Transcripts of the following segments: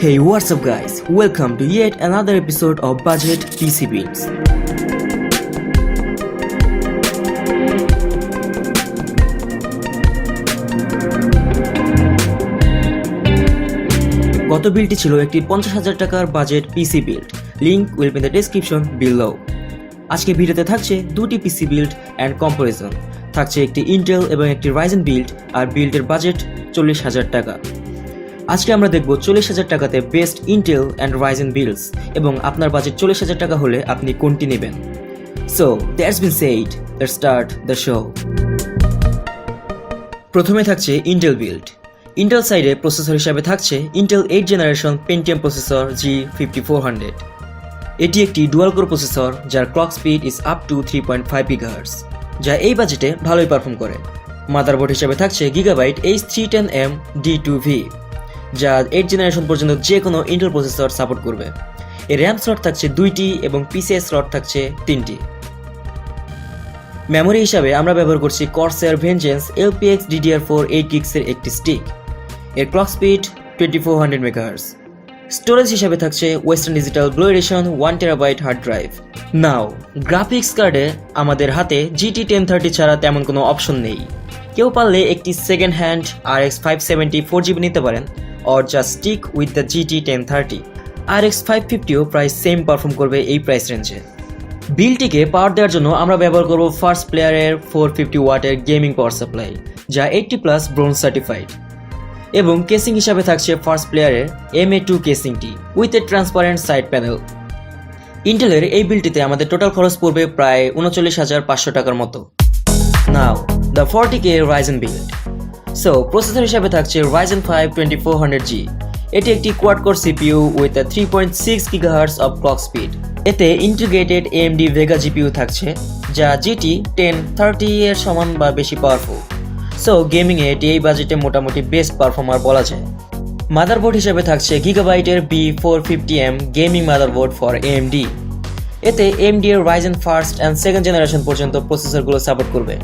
Hey, what's up guys? Welcome to yet another episode of Budget PC Builds. গত বিলটি ছিল একটি 50,000 টাকার budget PC build. Link will be in the description below. আজকে ভিডিওতে থাকছে দুটি পিসি বিল্ড অ্যান্ড কম্পারিজন। থাকছে একটি ইন্টেল এবং একটি রাইজেন বিল্ড, আর বিল্ডের বাজেট 40,000 টাকা। আজকে আমরা দেখব 40,000 টাকাতে best Intel and Ryzen builds, এবং আপনার বাজেট 40,000 টাকা হলে আপনি কোনটি নেবেন। So that's bin said, let's start the show. প্রথমে থাকছে ইন্টেল বিল্ড। ইন্টেল সাইডে প্রসেসর হিসাবে থাকছে Intel 8 generation Pentium processor G5400। এটি একটি ডুয়াল কোর প্রসেসর যার clock speed is up to 3.5 GHz, যা এই বাজেটে ভালোই পারফর্ম করে। মাদারবোর্ড হিসাবে থাকছে Gigabyte H310M D2V, যা 8 জেনারেশন পর্যন্ত যে কোনো ইন্টেল প্রসেসর সাপোর্ট করবে। এর র্যাম স্লট থাকছে 2টি এবং পিসিআই স্লট থাকছে 3টি। মেমোরি হিসাবে আমরা ব্যবহার করছি Corsair Vengeance LPX DDR4 8GB এর একটি স্টিক। এর ক্লক স্পিড 2400 MHz। স্টোরেজ হিসাবে থাকছে Western Digital Blue edition 1TB hard drive. Now graphics কার্ডে আমাদের হাতে GT 1030 ছাড়া তেমন কোনো অপশন নেই। কেউ পারলে একটি সেকেন্ড হ্যান্ড RX 570 4GB নিতে পারেন, or just stick with the GT 1030। RX 550ও প্রায় সেম পারফর্ম করবে এই প্রাইস রেঞ্জে। বিলটিকে পাওয়ার দেওয়ার জন্য আমরা ব্যবহার করব ফার্স্ট প্লেয়ারের 450 ওয়াটের গেমিং পাওয়ার সাপ্লাই, যা 80+ ব্রোঞ্জ সার্টিফাইড। এবং কেসিং হিসাবে থাকছে ফার্স্ট প্লেয়ারের MA2 কেসিংটি with a transparent side panel. ইন্টেলের এই বিলটিতে আমাদের টোটাল খরচ পড়বে প্রায় 39,500 টাকার মতো। Now the 40K Ryzen build. So processor হিসাবে থাকছে Ryzen 5 2400G। এটি একটি quad core CPU with a 3.6 GHz of clock speed. এতে ইন্টিগ্রেটেড AMD Vega GPU থাকছে, যা GT 1030 এর সমান বা বেশি পাওয়ারফুল। সো গেমিংয়ে এটি এই বাজেটে মোটামুটি বেস্ট পারফর্মার বলা যায়। মাদারবোর্ড হিসেবে থাকছে Gigabyte B450M gaming motherboard for AMD। এতে AMD এর Ryzen 1st and 2nd generation পর্যন্ত প্রসেসরগুলো সাপোর্ট করবে।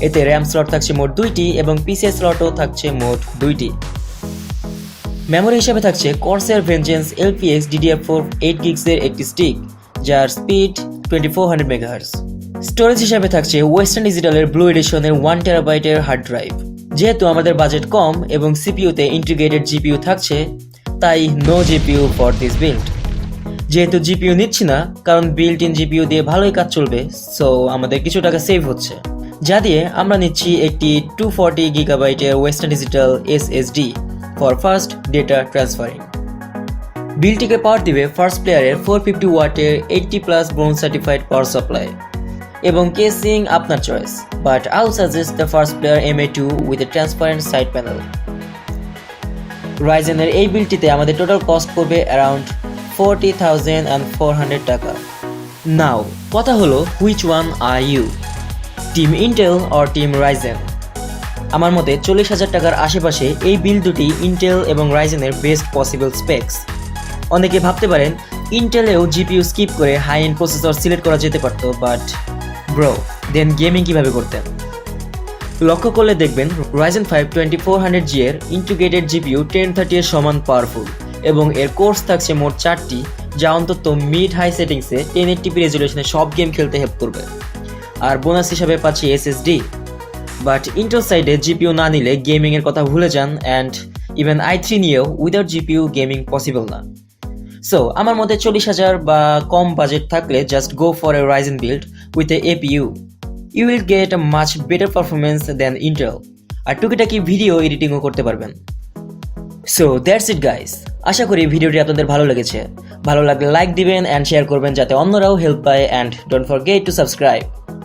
এতে র্যাম স্লট থাকছে মোট 2টি এবং পিসিআই স্লটও থাকছে মোট 2টি। মেমোরি হিসাবে থাকছে Corsair Vengeance LPX DDR4 8GB এর একটি স্টিক, যার স্পিড 2400 MHz। স্টোরেজ হিসাবে থাকছে ওয়েস্টার্ন ডিজিটালের ব্লু এডিশনের 1TB এর হার্ড ড্রাইভ। যেহেতু আমাদের বাজেট কম এবং সিপিইউতে ইন্টিগ্রেটেড জিপিইউ থাকছে, তাই no GPU for this build. যেহেতু জিপিইউ নিচ্ছি না, কারণ বিল্ট ইন জিপিইউ দিয়ে ভালোই কাজ চলবে, সো আমাদের কিছু টাকা সেভ হচ্ছে, যা দিয়ে আমরা নিচ্ছি একটি 240 GB এর Western Digital SSD for fast data transferring. বিলটিকে পাওয়ার দিবে ফার্স্ট প্লেয়ারের 450 ওয়াটের 80+ ব্রোঞ্জ সার্টিফাইড পাওয়ার সাপ্লাই এবং কেসিং আপনার choice, but I suggest the first player MA2 with a transparent side panel. রাইজেনের এই বিলটিতে আমাদের টোটাল কস্ট পড়বে অ্যারাউন্ড 40,400 টাকা। নাও কথা হলো, which one are you, team Intel or team Ryzen? আমার মতে 40,000 টাকার আশেপাশে এই বিল দুটি ইন্টেল এবং রাইজেনের বেস্ট পসিবল স্পেক্স। অনেকে ভাবতে পারেন ইন্টেলেও জিপিইউ স্কিপ করে হাই এন্ড প্রসেসর সিলেক্ট করা যেতে পারত, বাট ব্রো দেন গেমিং কিভাবে করতেন? লক্ষ্য করলে দেখবেন Ryzen 5 2400G এর ইন্টিগ্রেটেড জিপিইউ 1030 এর সমান পাওয়ারফুল, এবং এর কোর্স থাকছে মোট 4টি, যা অন্তত মিড হাই সেটিংসে 1080p রেজুলেশনে সব গেম খেলতে হেল্প করবে। আর বোনাস হিসাবে পাচ্ছি SSD। বাট ইন্টেল সাইডে জিপিইউ না নিলে গেমিং এর কথা ভুলে যান, অ্যান্ড ইভেন i3 নিয়েও উইদাউট জিপিইউ গেমিং পসিবল না। সো আমার মতে 40,000 বা কম বাজেট থাকলে just go for a Ryzen build with a APU। You will get a much better performance than Intel, আর টুকিটাকি ভিডিও এডিটিংও করতে পারবেন। So that's it guys. আশা করি ভিডিওটি আপনাদের ভালো লেগেছে। ভালো লাগলে লাইক দিবেন অ্যান্ড শেয়ার করবেন যাতে অন্যরাও হেল্প পায়, and don't forget to subscribe.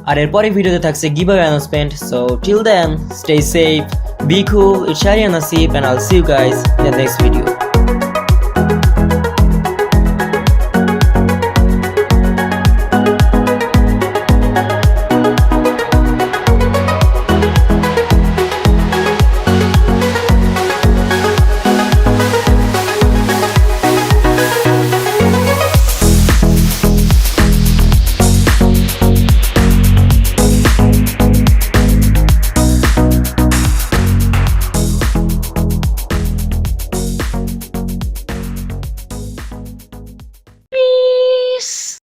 আর এরপরে ভিডিওতে থাকছে giveaway announcement. So till then, stay safe, be cool, it's Sharia Nasib, and I'll see you guys in the next video.